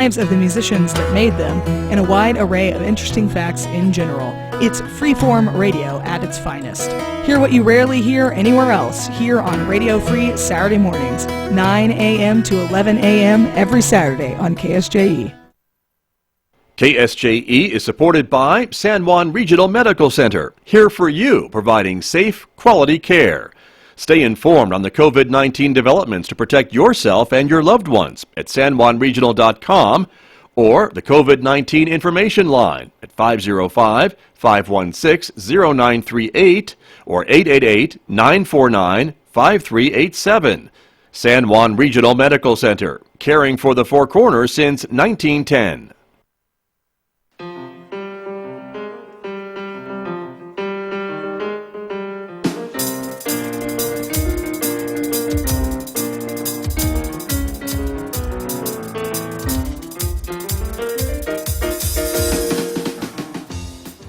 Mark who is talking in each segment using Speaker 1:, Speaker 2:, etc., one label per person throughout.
Speaker 1: lives of the musicians that made them, and a wide array of interesting facts in general. It's freeform radio at its finest. Hear what you rarely hear anywhere else here on Radio Free Saturday mornings, 9 a.m. to 11 a.m. every Saturday on KSJE.
Speaker 2: KSJE is supported by San Juan Regional Medical Center, here for you, providing safe, quality care. Stay informed on the COVID-19 developments to protect yourself and your loved ones at sanjuanregional.com or the COVID-19 information line at 505-516-0938 or 888-949-5387. San Juan Regional Medical Center, caring for the Four Corners since 1910.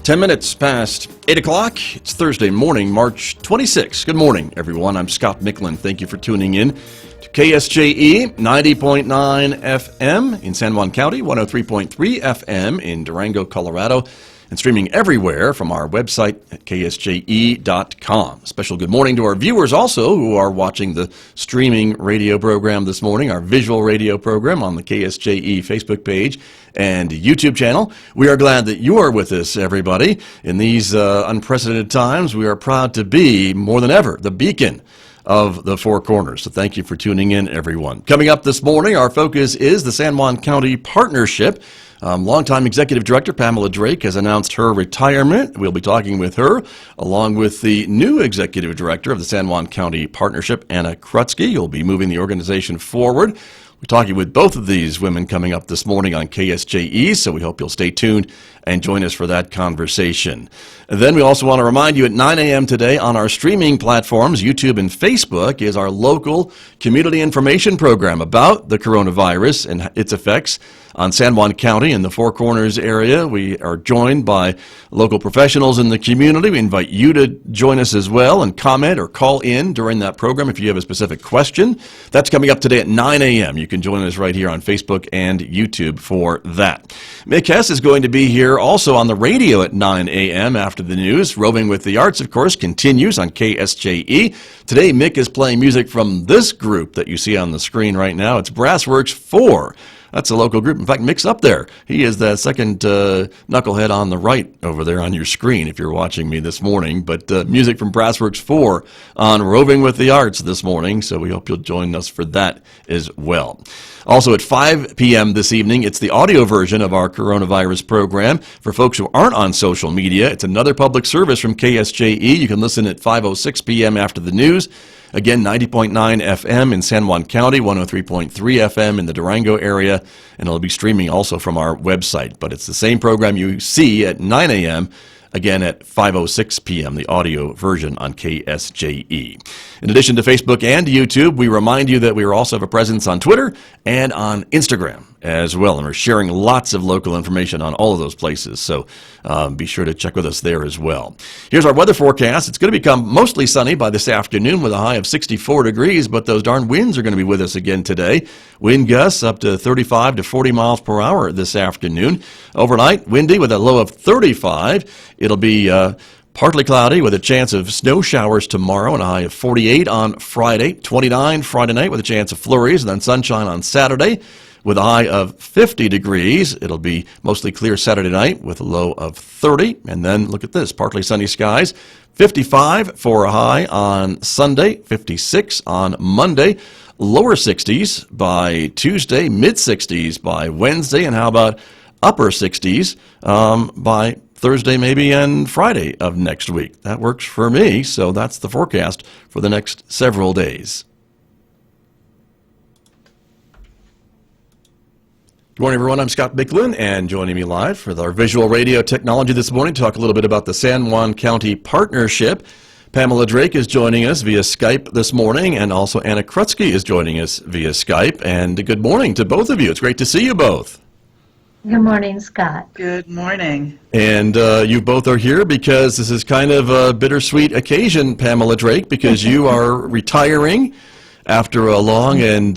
Speaker 2: Ten minutes past 8 o'clock. It's Thursday morning, March 26th. Good morning, everyone. I'm Scott Micklin. Thank you for tuning in to KSJE 90.9 FM in San Juan County, 103.3 FM in Durango, Colorado, and streaming everywhere from our website at ksje.com. Special good morning to our viewers also who are watching the streaming radio program this morning, our visual radio program on the KSJE Facebook page and YouTube channel. We are glad that you are with us, everybody. In these unprecedented times, we are proud to be, more than ever, the beacon of the Four Corners. So thank you for tuning in, everyone. Coming up this morning, our focus is the San Juan County Partnership. Longtime Executive Director Pamela Drake has announced her retirement. We'll be talking with her, along with the new Executive Director of the San Juan County Partnership, Anna Krutsky, who'll be moving the organization forward. We're talking with both of these women coming up this morning on KSJE, so we hope you'll stay tuned and join us for that conversation. And then we also want to remind you at 9 a.m. today on our streaming platforms, YouTube and Facebook, is our local community information program about the coronavirus and its effects on San Juan County and the Four Corners area. We are joined by local professionals in the community. We invite you to join us as well and comment or call in during that program if you have a specific question. That's coming up today at 9 a.m. You can join us right here on Facebook and YouTube for that. Mick Hess is going to be here also on the radio at 9 a.m. after the news. Roving with the Arts, of course, continues on KSJE. Today, Mick is playing music from this group that you see on the screen right now. It's Brassworks 4. That's a local group. In fact, Mick's up there. He is the second knucklehead on the right over there on your screen if you're watching me this morning. But music from Brassworks 4 on Roving with the Arts this morning, so we hope you'll join us for that as well. Also at 5 p.m. this evening, it's the audio version of our coronavirus program. For folks who aren't on social media, it's another public service from KSJE. You can listen at 5:06 p.m. after the news. Again, 90.9 FM in San Juan County, 103.3 FM in the Durango area, and it'll be streaming also from our website. But it's the same program you see at 9 a.m., again at 5:06 p.m., the audio version on KSJE. In addition to Facebook and YouTube, we remind you that we also have a presence on Twitter and on Instagram as well, and we're sharing lots of local information on all of those places, so be sure to check with us there as well. Here's our weather forecast. It's going to become mostly sunny by this afternoon with a high of 64 degrees, but those darn winds are going to be with us again today. Wind gusts up to 35 to 40 miles per hour this afternoon. Overnight, windy with a low of 35. It'll be partly cloudy with a chance of snow showers tomorrow and a high of 48 on Friday, 29 Friday night with a chance of flurries, and then sunshine on Saturday with a high of 50 degrees. It'll be mostly clear Saturday night with a low of 30. And then look at this, partly sunny skies, 55 for a high on Sunday, 56 on Monday, lower 60s by Tuesday, mid-60s by Wednesday, and how about upper 60s by Thursday maybe and Friday of next week. That works for me, so that's the forecast for the next several days. Good morning, everyone. I'm Scott Micklin, and joining me live for our visual radio technology this morning to talk a little bit about the San Juan County Partnership. Pamela Drake is joining us via Skype this morning, and also Anna Krutsky is joining us via Skype. And good morning to both of you. It's great to see you both.
Speaker 3: Good morning, Scott.
Speaker 4: Good morning.
Speaker 2: And you both are here because this is kind of a bittersweet occasion, Pamela Drake, because you are retiring after a long and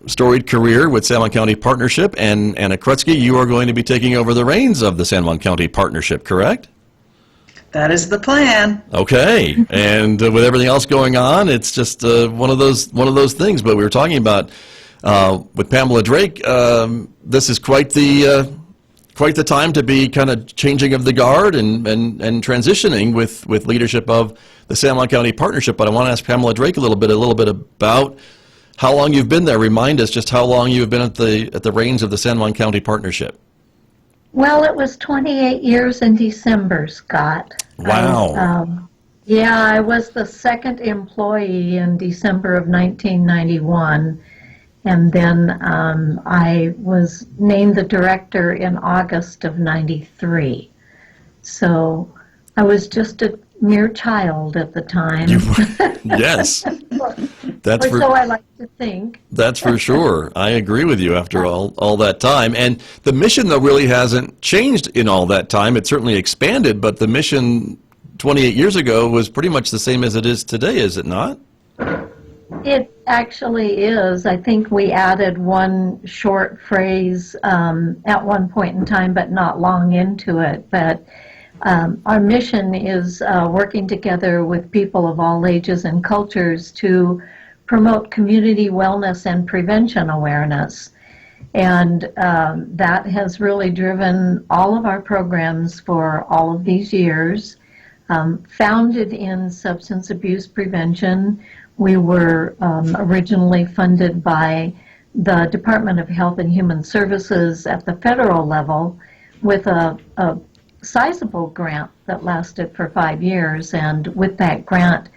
Speaker 2: storied career with San Juan County Partnership, and Anna Krutsky, you are going to be taking over the reins of the San Juan County Partnership, correct?
Speaker 4: That is the plan.
Speaker 2: Okay, and with everything else going on, it's just one of those things. But we were talking about with Pamela Drake. This is quite the time to be kind of changing of the guard and transitioning with leadership of the San Juan County Partnership. But I want to ask Pamela Drake a little bit about how long you've been there. Remind us just how long you've been at the reins of the San Juan County Partnership.
Speaker 3: Well, it was 28 years in December, Scott.
Speaker 2: Wow.
Speaker 3: I was the second employee in December of 1991, and then I was named the director in August of 93. So I was just a mere child at the time.
Speaker 2: Yes.
Speaker 3: So I like to think.
Speaker 2: That's for sure. I agree with you after all that time. And the mission, though, really hasn't changed in all that time. It certainly expanded, but the mission 28 years ago was pretty much the same as it is today, is it not?
Speaker 3: It actually is. I think we added one short phrase at one point in time, but not long into it. But our mission is working together with people of all ages and cultures to promote community wellness and prevention awareness. And that has really driven all of our programs for all of these years. Founded in substance abuse prevention, we were originally funded by the Department of Health and Human Services at the federal level with a sizable grant that lasted for 5 years. And with that grant,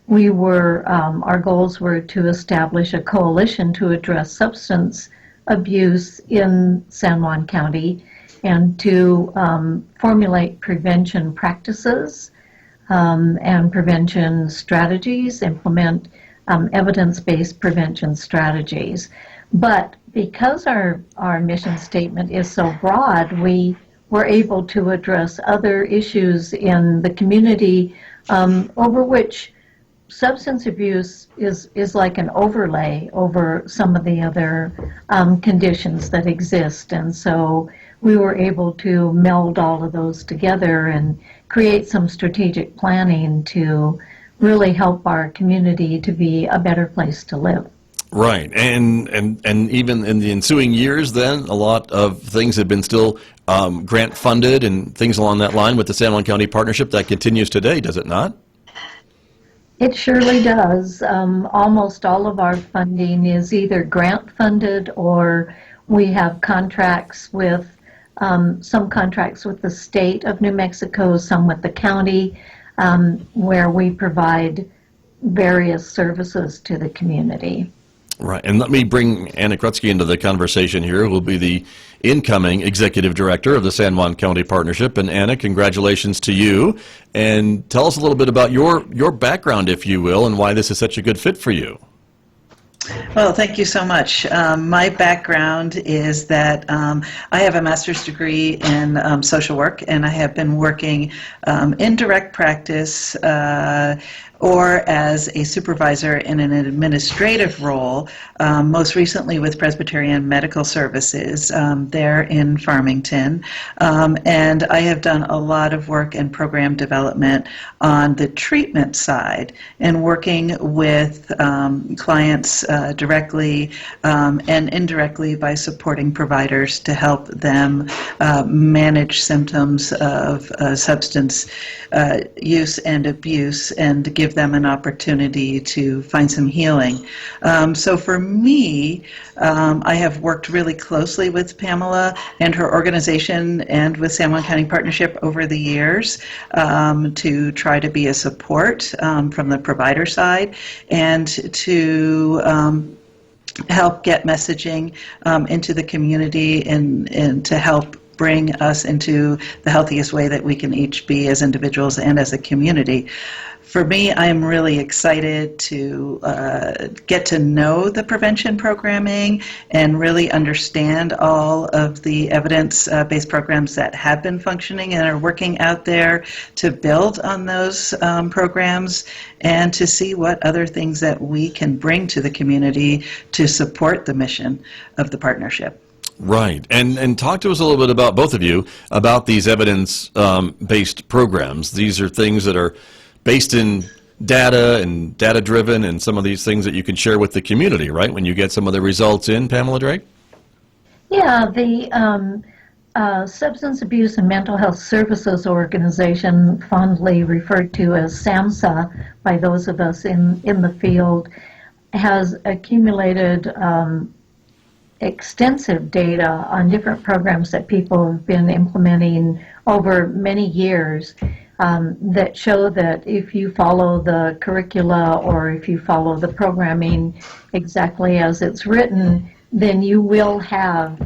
Speaker 3: we were, our goals were to establish a coalition to address substance abuse in San Juan County and to formulate prevention practices and prevention strategies, implement evidence-based prevention strategies. But because our mission statement is so broad, we were able to address other issues in the community over which substance abuse is like an overlay over some of the other conditions that exist. And so we were able to meld all of those together and create some strategic planning to really help our community to be a better place to live.
Speaker 2: Right, and even in the ensuing years then, a lot of things have been still grant funded and things along that line with the San Juan County Partnership. That continues today, does it not?
Speaker 3: It surely does. Almost all of our funding is either grant funded or we have contracts with, some contracts with the state of New Mexico, some with the county, where we provide various services to the community.
Speaker 2: Right, and let me bring Anna Krutsky into the conversation here, who will be the incoming executive director of the San Juan County Partnership. And Anna, congratulations to you. And tell us a little bit about your background, if you will, and why this is such a good fit for you.
Speaker 4: Well, thank you so much. My background is that I have a master's degree in social work, and I have been working in direct practice or as a supervisor in an administrative role, most recently with Presbyterian Medical Services there in Farmington. And I have done a lot of work in program development on the treatment side and working with clients directly and indirectly by supporting providers to help them manage symptoms of substance use and abuse and give them an opportunity to find some healing. So for me, I have worked really closely with Pamela and her organization and with San Juan County Partnership over the years to try to be a support from the provider side and to help get messaging into the community and to help bring us into the healthiest way that we can each be as individuals and as a community. For me, I'm really excited to get to know the prevention programming and really understand all of the evidence-based programs that have been functioning and are working out there, to build on those programs and to see what other things that we can bring to the community to support the mission of the partnership.
Speaker 2: Right. And talk to us a little bit about, both of you, about these evidence-based programs. These are things that are based in data and data-driven, and some of these things that you can share with the community, right, when you get some of the results in, Pamela Drake?
Speaker 3: Yeah, the Substance Abuse and Mental Health Services Organization, fondly referred to as SAMHSA by those of us in the field, has accumulated extensive data on different programs that people have been implementing over many years, that show that if you follow the curricula or if you follow the programming exactly as it's written, then you will have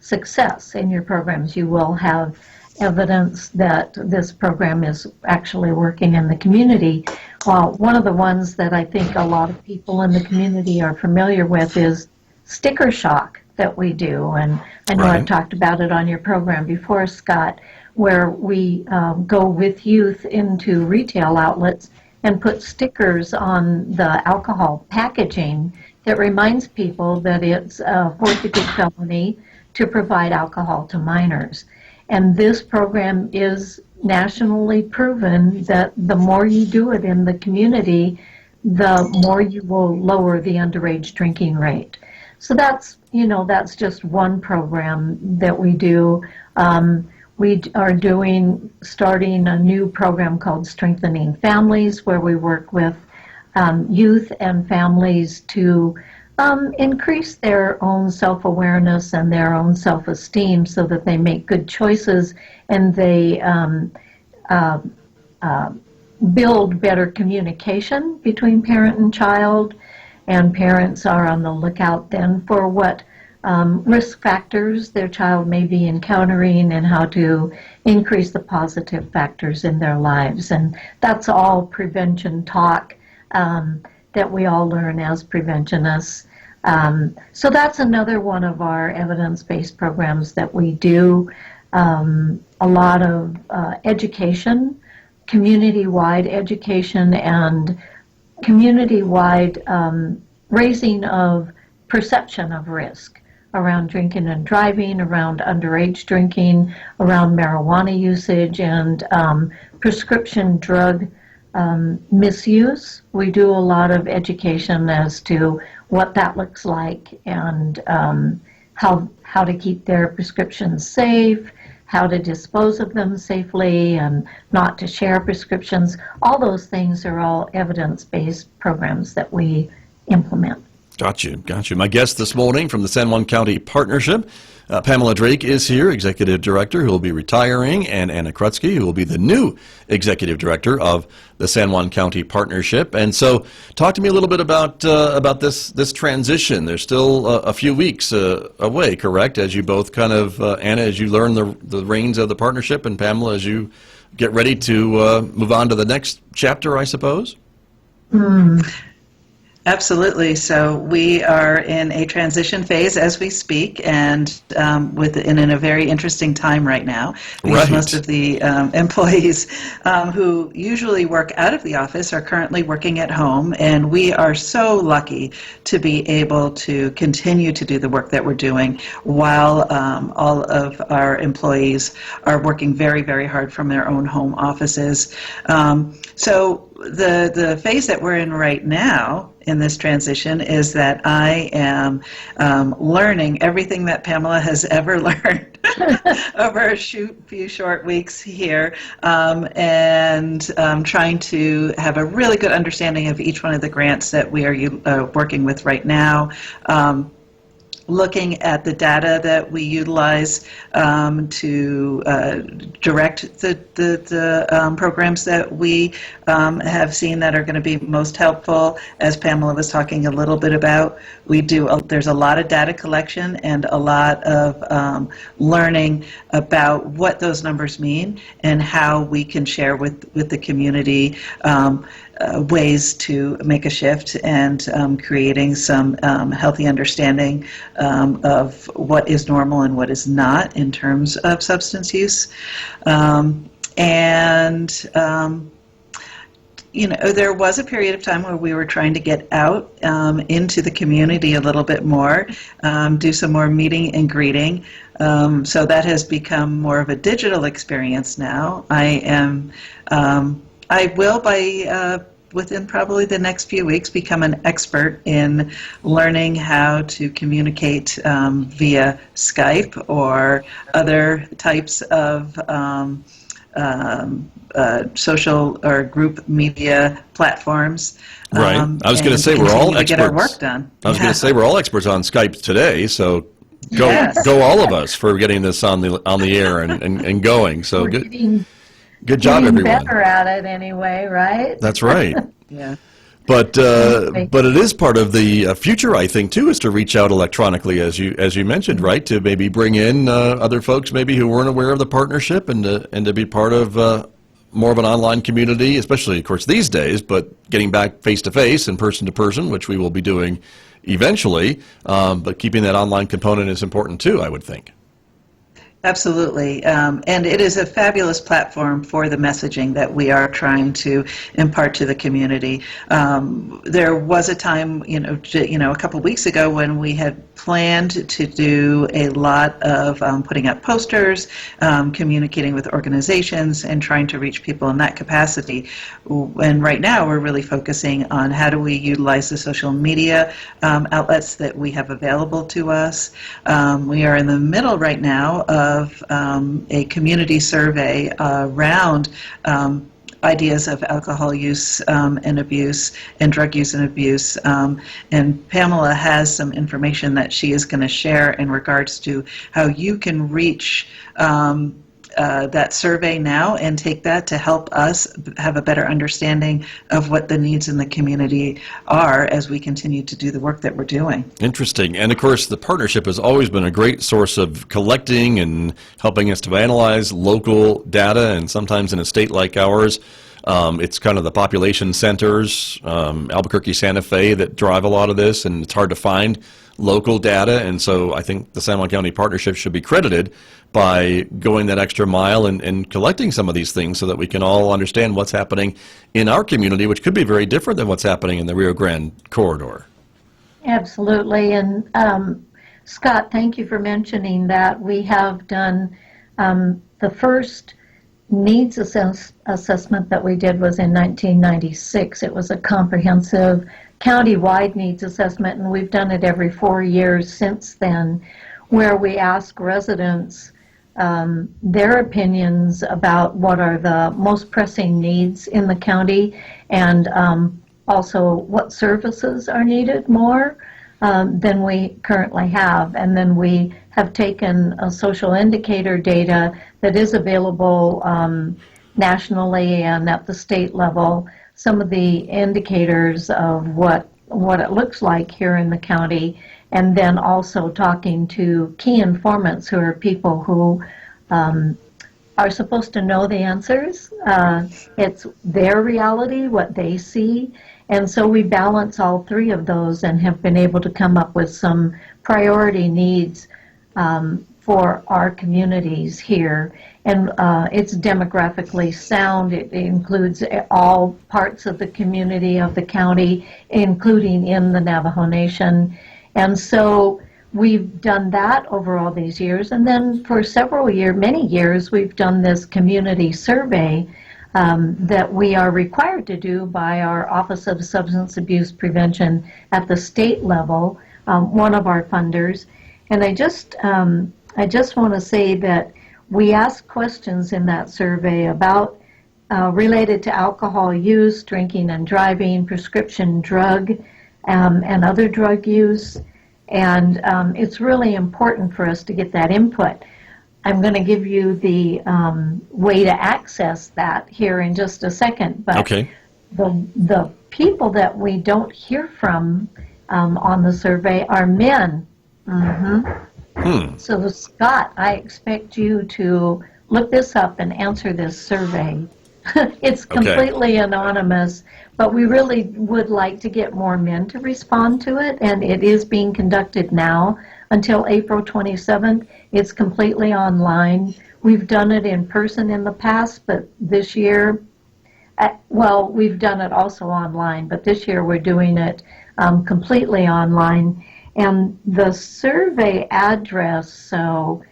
Speaker 3: success in your programs. You will have evidence that this program is actually working in the community. One of the ones that I think a lot of people in the community are familiar with is sticker shock that we do. And I know
Speaker 2: Right.
Speaker 3: I've talked about it on your program before, Scott, where we go with youth into retail outlets and put stickers on the alcohol packaging that reminds people that it's a 4th-degree felony to provide alcohol to minors. And this program is nationally proven that the more you do it in the community, the more you will lower the underage drinking rate. So that's just one program that we do. We are starting a new program called Strengthening Families, where we work with youth and families to increase their own self-awareness and their own self-esteem so that they make good choices and they build better communication between parent and child. And parents are on the lookout then for what risk factors their child may be encountering and how to increase the positive factors in their lives. And that's all prevention talk that we all learn as preventionists. So that's another one of our evidence-based programs that we do. A lot of education, community-wide education, and community-wide raising of perception of risk around drinking and driving, around underage drinking, around marijuana usage, and prescription drug misuse. We do a lot of education as to what that looks like and how to keep their prescriptions safe, how to dispose of them safely, and not to share prescriptions. All those things are all evidence-based programs that we implement.
Speaker 2: Got you. My guest this morning from the San Juan County Partnership, Pamela Drake, is here, Executive Director, who will be retiring, and Anna Krutsky, who will be the new Executive Director of the San Juan County Partnership. And so talk to me a little bit about this transition. There's still a few weeks away, correct, as you both kind of, Anna, as you learn the reins of the partnership, and Pamela, as you get ready to move on to the next chapter, I suppose?
Speaker 4: Absolutely. So we are in a transition phase as we speak, and in a very interesting time right now. Because
Speaker 2: Right.
Speaker 4: most of the employees who usually work out of the office are currently working at home, and we are so lucky to be able to continue to do the work that we're doing while all of our employees are working very, very hard from their own home offices. So the phase that we're in right now in this transition is that I am learning everything that Pamela has ever learned over a few short weeks here, and trying to have a really good understanding of each one of the grants that we are working with right now. looking at the data that we utilize to direct the programs that we have seen that are going to be most helpful. As Pamela was talking a little bit about, there's a lot of data collection and a lot of learning about what those numbers mean and how we can share with the community ways to make a shift and creating some healthy understanding of what is normal and what is not in terms of substance use. There was a period of time where we were trying to get out into the community a little bit more, do some more meeting and greeting. So that has become more of a digital experience now. I will, within probably the next few weeks, become an expert in learning how to communicate via Skype or other types of social or group media platforms.
Speaker 2: Right. I was going to say we're all experts.
Speaker 4: Get our work done.
Speaker 2: I was going to say we're all experts on Skype today, so go all of us for getting this on the air and going. So
Speaker 3: We're
Speaker 2: good job, everyone.
Speaker 3: Better at it anyway, right?
Speaker 2: That's right.
Speaker 4: Yeah.
Speaker 2: But it is part of the future, I think, too, is to reach out electronically, as you mentioned, right? To maybe bring in other folks maybe who weren't aware of the partnership and to be part of more of an online community, especially, of course, these days, but getting back face-to-face and person-to-person, which we will be doing eventually. But keeping that online component is important, too, I would think.
Speaker 4: Absolutely, and it is a fabulous platform for the messaging that we are trying to impart to the community. There was a time, a couple weeks ago when we had planned to do a lot of putting up posters, communicating with organizations, and trying to reach people in that capacity. And right now, we're really focusing on how do we utilize the social media outlets that we have available to us. We are in the middle right now of a community survey around ideas of alcohol use and abuse and drug use and abuse. And Pamela has some information that she is going to share in regards to how you can reach that survey now and take that to help us have a better understanding of what the needs in the community are as we continue to do the work that we're doing. Interesting.
Speaker 2: And of course, the partnership has always been a great source of collecting and helping us to analyze local data, and sometimes in a state like ours, it's kind of the population centers, Albuquerque, Santa Fe, that drive a lot of this, and it's hard to find local data. And so I think the San Juan County Partnership should be credited by going that extra mile and collecting some of these things so that we can all understand what's happening in our community, which could be very different than what's happening in the Rio Grande corridor.
Speaker 3: Absolutely. And Scott, thank you for mentioning that. We have done the first needs assessment that we did was in 1996. It was a comprehensive county-wide needs assessment, and we've done it every 4 years since then, where we ask residents their opinions about what are the most pressing needs in the county, and also what services are needed more than we currently have. And then we have taken a social indicator data that is available nationally and at the state level, some of the indicators of what it looks like here in the county, and then also talking to key informants who are people who are supposed to know the answers. It's their reality, what they see, and so we balance all three of those and have been able to come up with some priority needs for our communities here. And it's demographically sound. It includes all parts of the community of the county, including in the Navajo Nation. And so we've done that over all these years. And then for many years, we've done this community survey that we are required to do by our Office of Substance Abuse Prevention at the state level, one of our funders. And I just want to say that we ask questions in that survey about related to alcohol use, drinking and driving, prescription drug, and other drug use. And it's really important for us to get that input. I'm going to give you the way to access that here in just a second. But
Speaker 2: Okay.
Speaker 3: the people that we don't hear from on the survey are men. So, Scott, I expect you to look this up and answer this survey. It's completely anonymous, but we really would like to get more men to respond to it, and it is being conducted now until April 27th. It's completely online. We've done it in person in the past, but this year, well, we've done it also online, but this year we're doing it completely online. And the survey address, so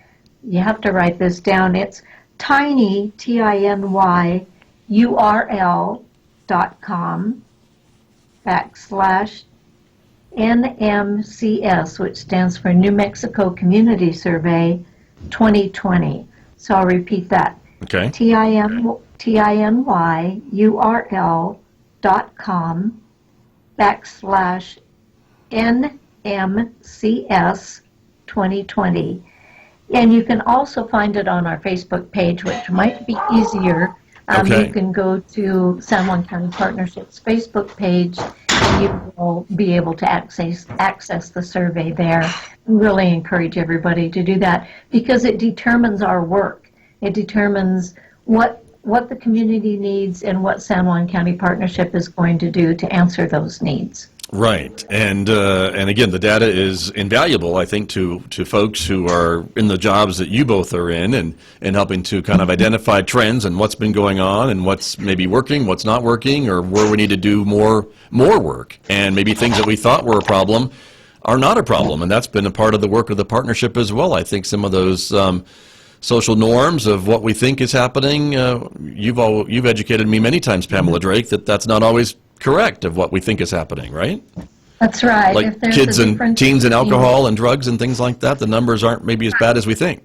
Speaker 3: you have to write this down. It's tiny, TINY, URL.com/NMCS, which stands for New Mexico Community Survey 2020. So I'll repeat that.
Speaker 2: Okay.
Speaker 3: TINYURL.com/NMCS 2020. And you can also find it on our Facebook page, which might be easier. You can go to San Juan County Partnership's Facebook page, and you will be able to access the survey there. We really encourage everybody to do that because it determines our work. It determines what the community needs and what San Juan County Partnership is going to do to answer those needs.
Speaker 2: Right, and again, the data is invaluable, I think, to folks who are in the jobs that you both are in, and helping to kind of identify trends and what's been going on, and what's maybe working, what's not working, or where we need to do more work, and maybe things that we thought were a problem are not a problem, and that's been a part of the work of the partnership as well. I think some of those social norms of what we think is happening, you've educated me many times, Pamela Drake, that's not always correct of what we think is happening, right?
Speaker 3: That's right.
Speaker 2: Like
Speaker 3: If there's
Speaker 2: kids
Speaker 3: a
Speaker 2: and
Speaker 3: difference
Speaker 2: teens and
Speaker 3: between-
Speaker 2: alcohol and drugs and things like that, the numbers aren't maybe as bad as we think.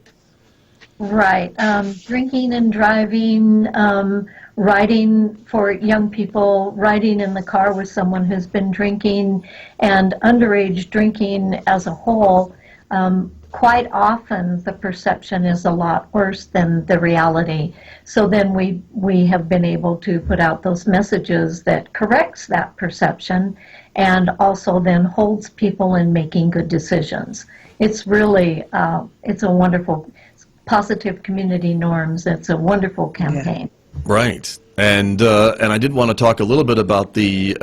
Speaker 3: Right. Drinking and driving, riding for young people, riding in the car with someone who's been drinking, and underage drinking as a whole, quite often the perception is a lot worse than the reality. So then we have been able to put out those messages that corrects that perception and also then holds people in making good decisions. It's really, it's a wonderful, positive community norms. It's a wonderful campaign.
Speaker 2: Right. And I did want to talk a little bit about the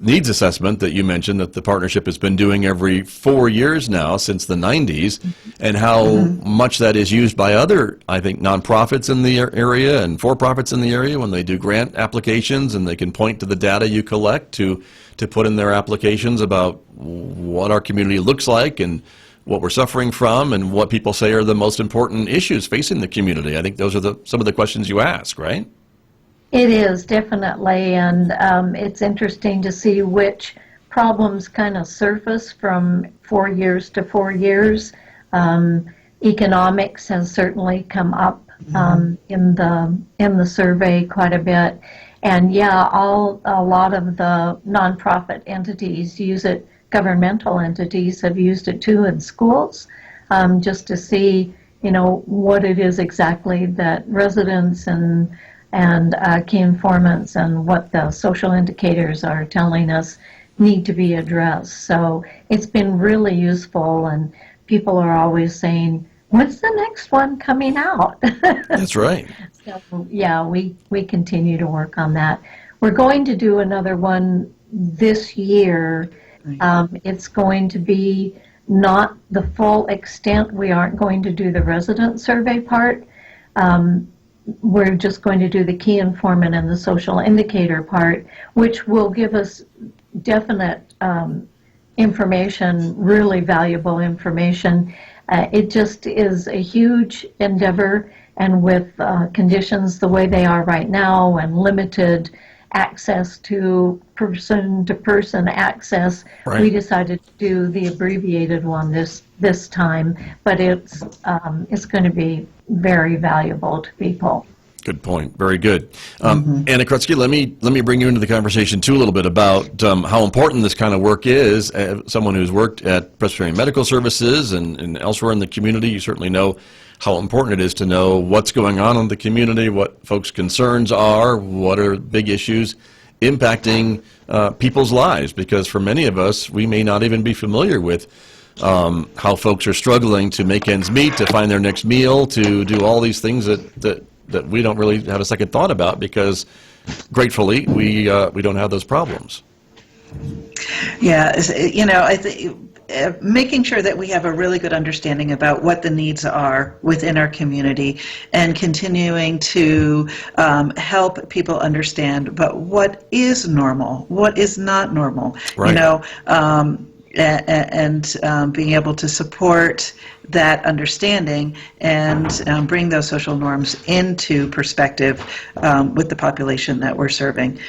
Speaker 2: needs assessment that you mentioned that the partnership has been doing every 4 years now since the 90s, and how much that is used by other, I think, nonprofits in the area and for-profits in the area when they do grant applications, and they can point to the data you collect to put in their applications about what our community looks like and what we're suffering from and what people say are the most important issues facing the community. I think those are some of the questions you ask, right?
Speaker 3: It is, definitely, and it's interesting to see which problems kind of surface from 4 years to 4 years. Economics has certainly come up in the survey quite a bit, and a lot of the nonprofit entities use it. Governmental entities have used it too in schools, just to see, what it is exactly that residents and key informants and what the social indicators are telling us need to be addressed. So it's been really useful, and people are always saying, when's the next one coming out?
Speaker 2: That's right.
Speaker 3: So, we continue to work on that. We're going to do another one this year. It's going to be not the full extent. We aren't going to do the resident survey part. We're just going to do the key informant and the social indicator part, which will give us definite information, really valuable information. It just is a huge endeavor, and with conditions the way they are right now and limited access to person-to-person access,
Speaker 2: right,
Speaker 3: we decided to do the abbreviated one this time, but it's going to be very valuable to people.
Speaker 2: Good point. Very good. Anna Krutsky, let me bring you into the conversation too a little bit about how important this kind of work is. Someone who's worked at Presbyterian Medical Services and elsewhere in the community, you certainly know how important it is to know what's going on in the community, what folks' concerns are, what are big issues impacting people's lives. Because for many of us, we may not even be familiar with how folks are struggling to make ends meet, to find their next meal, to do all these things that we don't really have a second thought about because, gratefully, we don't have those problems.
Speaker 4: Yeah, I think making sure that we have a really good understanding about what the needs are within our community and continuing to help people understand but what is normal, what is not normal,
Speaker 2: right.
Speaker 4: And being able to support that understanding and bring those social norms into perspective with the population that we're serving.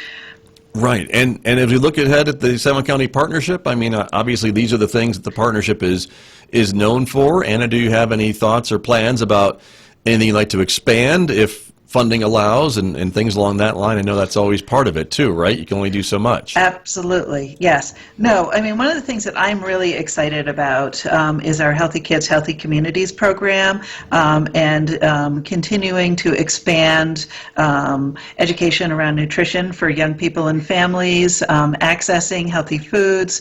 Speaker 2: Right, and if you look ahead at the San Juan County Partnership, I mean, obviously these are the things that the partnership is known for. Anna, do you have any thoughts or plans about anything you'd like to expand if funding allows and things along that line? I know that's always part of it too, right? You can only do so much.
Speaker 4: Absolutely, yes. No, I mean, one of the things that I'm really excited about is our Healthy Kids, Healthy Communities program and continuing to expand education around nutrition for young people and families, accessing healthy foods,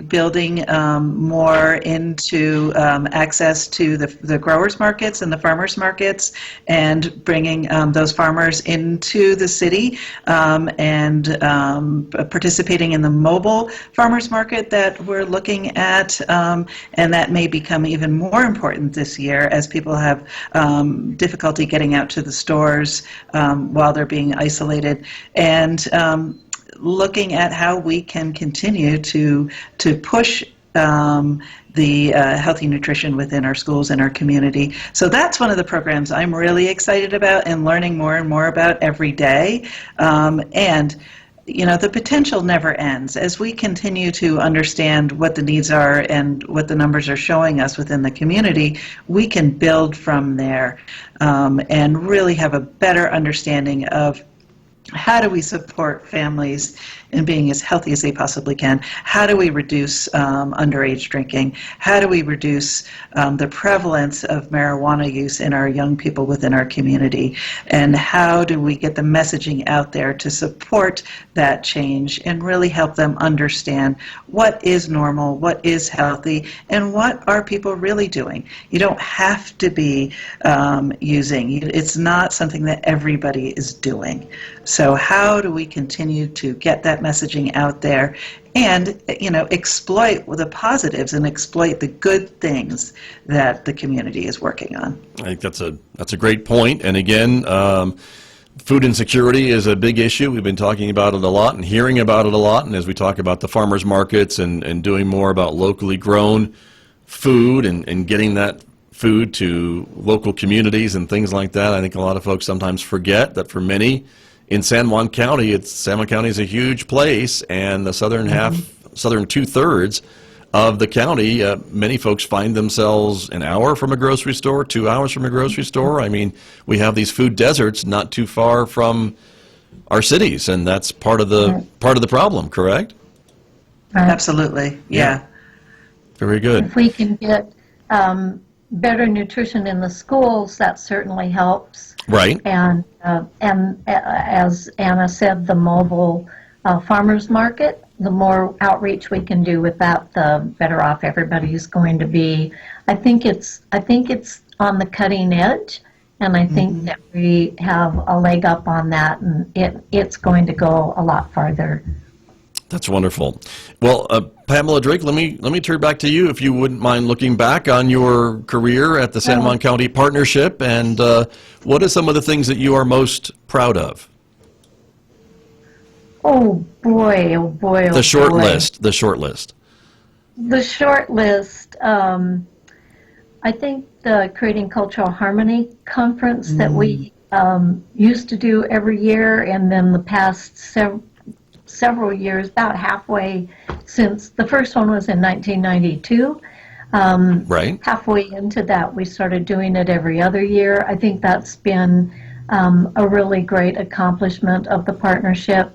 Speaker 4: building more into access to the growers markets and the farmers markets, and bringing those farmers into the city and participating in the mobile farmers market that we're looking at, and that may become even more important this year as people have difficulty getting out to the stores while they're being isolated, and looking at how we can continue to push the healthy nutrition within our schools and our community. So that's one of the programs I'm really excited about and learning more and more about every day. And the potential never ends. As we continue to understand what the needs are and what the numbers are showing us within the community, we can build from there and really have a better understanding of how do we support families in being as healthy as they possibly can? How do we reduce underage drinking? How do we reduce the prevalence of marijuana use in our young people within our community? And how do we get the messaging out there to support that change and really help them understand what is normal, what is healthy, and what are people really doing? You don't have to be using. It's not something that everybody is doing. So how do we continue to get that messaging out there and exploit the positives and exploit the good things that the community is working on?
Speaker 2: I think that's a great point. And again, food insecurity is a big issue. We've been talking about it a lot and hearing about it a lot. And as we talk about the farmers markets and doing more about locally grown food and getting that food to local communities and things like that, I think a lot of folks sometimes forget that for many in San Juan County, San Juan County is a huge place, and the southern two-thirds of the county, many folks find themselves an hour from a grocery store, 2 hours from a grocery store. I mean, we have these food deserts not too far from our cities, and that's part of the problem, correct?
Speaker 4: Absolutely, yeah. Very good.
Speaker 3: If we can get better nutrition in the schools, that certainly helps.
Speaker 2: Right.
Speaker 3: And as Anna said, the mobile farmers market, the more outreach we can do with that, the better off everybody's going to be. I think it's on the cutting edge, and I think that we have a leg up on that, and it's going to go a lot farther.
Speaker 2: That's wonderful. Well, Pamela Drake, let me turn back to you if you wouldn't mind looking back on your career at the San Juan County Partnership, and what are some of the things that you are most proud of?
Speaker 3: Oh boy, oh boy, oh boy.
Speaker 2: The short list. The short list.
Speaker 3: I think the Creating Cultural Harmony conference that we used to do every year, and then the past several years, about halfway since the first one was in 1992. Right. Halfway into that, we started doing it every other year. I think that's been a really great accomplishment of the partnership.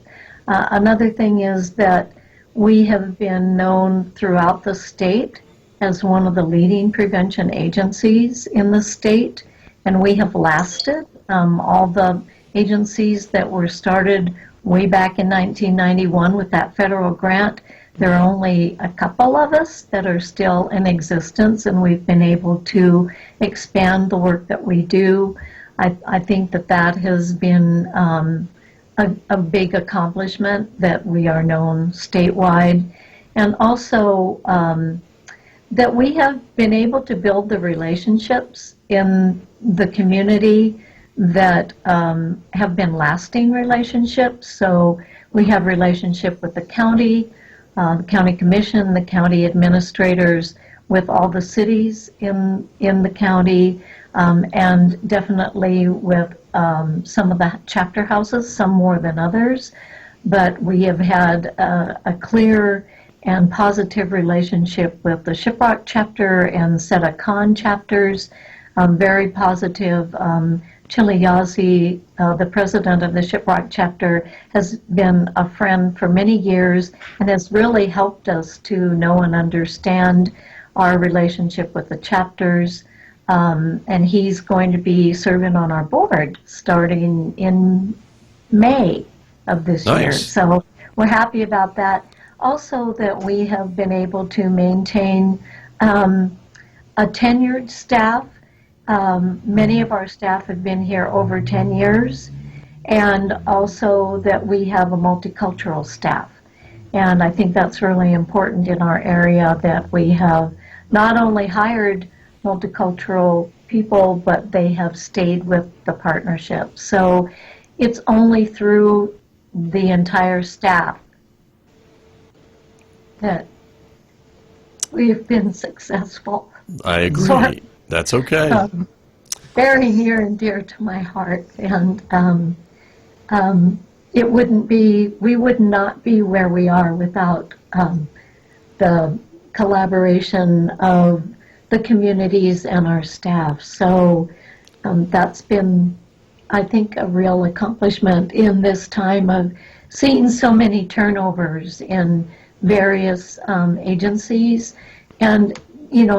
Speaker 3: Another thing is that we have been known throughout the state as one of the leading prevention agencies in the state, and we have lasted. All the agencies that were started way back in 1991 with that federal grant, there are only a couple of us that are still in existence, and we've been able to expand the work that we do. I think that has been a big accomplishment, that we are known statewide, and also that we have been able to build the relationships in the community that have been lasting relationships. So we have relationship with the county commission, the county administrators, with all the cities in the county, and definitely with some of the chapter houses, some more than others. But we have had a clear and positive relationship with the Shiprock chapter and Sedakan chapters, very positive. Chili Yazzie, the president of the Shiprock chapter, has been a friend for many years and has really helped us to know and understand our relationship with the chapters. And he's going to be serving on our board starting in May of this year. So we're happy about that. Also, that we have been able to maintain a tenured staff. Many of our staff have been here over 10 years, and also that we have a multicultural staff. And I think that's really important in our area, that we have not only hired multicultural people, but they have stayed with the partnership. So it's only through the entire staff that we've been successful.
Speaker 2: I agree.
Speaker 3: So,
Speaker 2: that's okay.
Speaker 3: Very near and dear to my heart, and we would not be where we are without the collaboration of the communities and our staff. So that's been, I think, a real accomplishment in this time of seeing so many turnovers in various agencies, and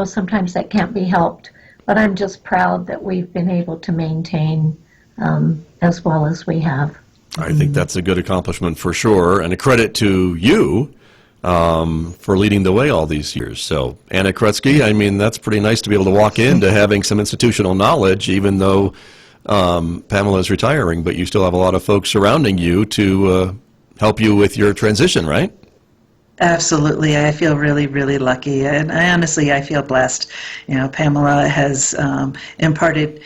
Speaker 3: sometimes that can't be helped. But I'm just proud that we've been able to maintain as well as we have.
Speaker 2: I think that's a good accomplishment for sure, and a credit to you for leading the way all these years. So, Anna Krutsky, I mean, that's pretty nice to be able to walk into having some institutional knowledge, even though Pamela is retiring, but you still have a lot of folks surrounding you to help you with your transition, right?
Speaker 4: Absolutely. I feel really, really lucky. And honestly, I feel blessed. Pamela has imparted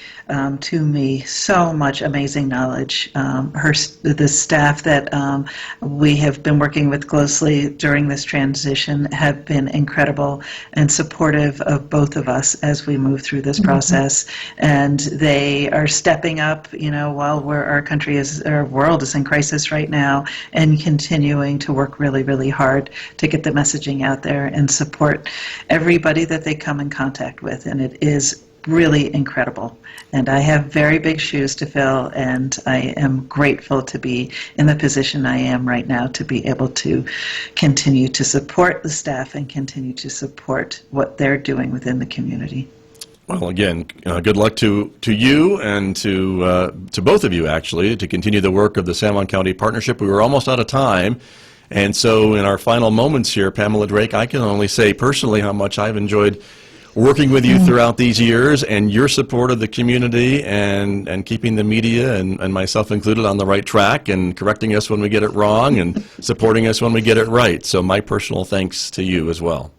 Speaker 4: to me so much amazing knowledge. The staff that we have been working with closely during this transition have been incredible and supportive of both of us as we move through this process. And they are stepping up, while our world is in crisis right now, and continuing to work really, really hard to get the messaging out there and support everybody that they come in contact with. And it is really incredible. And I have very big shoes to fill, and I am grateful to be in the position I am right now, to be able to continue to support the staff and continue to support what they're doing within the community.
Speaker 2: Well, again, good luck to you and to both of you, actually, to continue the work of the San Juan County Partnership. We were almost out of time. And so in our final moments here, Pamela Drake, I can only say personally how much I've enjoyed working with you throughout these years, and your support of the community and keeping the media and myself included on the right track, and correcting us when we get it wrong and supporting us when we get it right. So my personal thanks to you as well.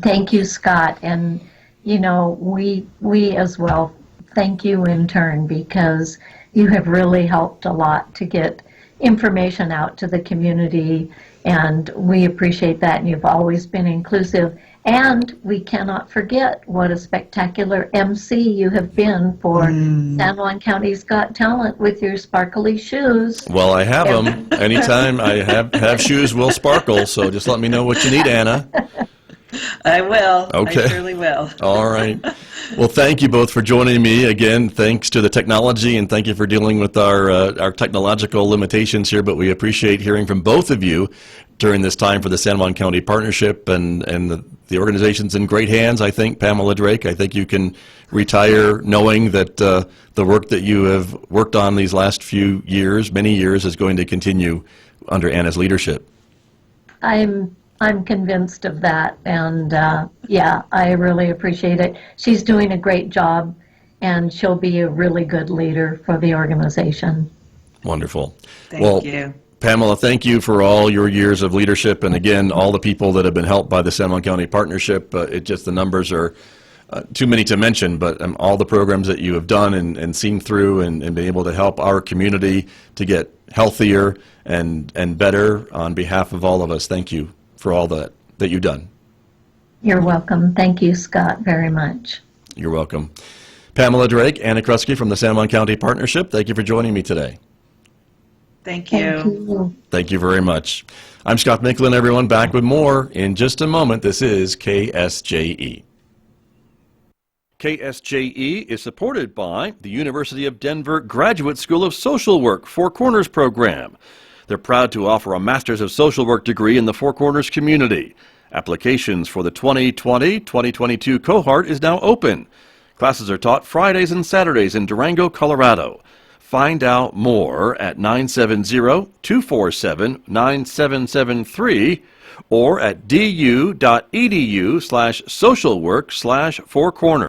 Speaker 3: Thank you, Scott. And, we as well thank you in turn, because you have really helped a lot to get information out to the community, and we appreciate that, and you've always been inclusive. And we cannot forget what a spectacular MC you have been for San Juan County's Got Talent with your sparkly shoes.
Speaker 2: Well, I have them. Anytime I have shoes will sparkle, so just let me know what you need, Anna.
Speaker 4: I will.
Speaker 2: Okay.
Speaker 4: I surely will.
Speaker 2: All right. Well, thank you both for joining me again. Thanks to the technology, and thank you for dealing with our technological limitations here. But we appreciate hearing from both of you during this time for the San Juan County Partnership, and the organization's in great hands. I think, Pamela Drake, I think you can retire knowing that the work that you have worked on these last few years, many years, is going to continue under Anna's leadership.
Speaker 3: I'm convinced of that, and yeah, I really appreciate it. She's doing a great job, and she'll be a really good leader for the organization.
Speaker 2: Wonderful.
Speaker 4: Thank you.
Speaker 2: Pamela, thank you for all your years of leadership, and again, all the people that have been helped by the San Juan County Partnership. The numbers are too many to mention, but all the programs that you have done and seen through and been able to help our community to get healthier and better on behalf of all of us. Thank you for all that you've done.
Speaker 3: You're welcome. Thank you, Scott, very much.
Speaker 2: You're welcome. Pamela Drake, Anna Krutsky from the San Juan County Partnership, thank you for joining me today.
Speaker 4: Thank you.
Speaker 3: Thank you.
Speaker 2: Thank you very much. I'm Scott Micklin, everyone, back with more in just a moment. This is KSJE. KSJE is supported by the University of Denver Graduate School of Social Work Four Corners program. They're proud to offer a Master's of Social Work degree in the Four Corners community. Applications for the 2020-2022 cohort is now open. Classes are taught Fridays and Saturdays in Durango, Colorado. Find out more at 970-247-9773 or at du.edu/socialwork/fourcorners.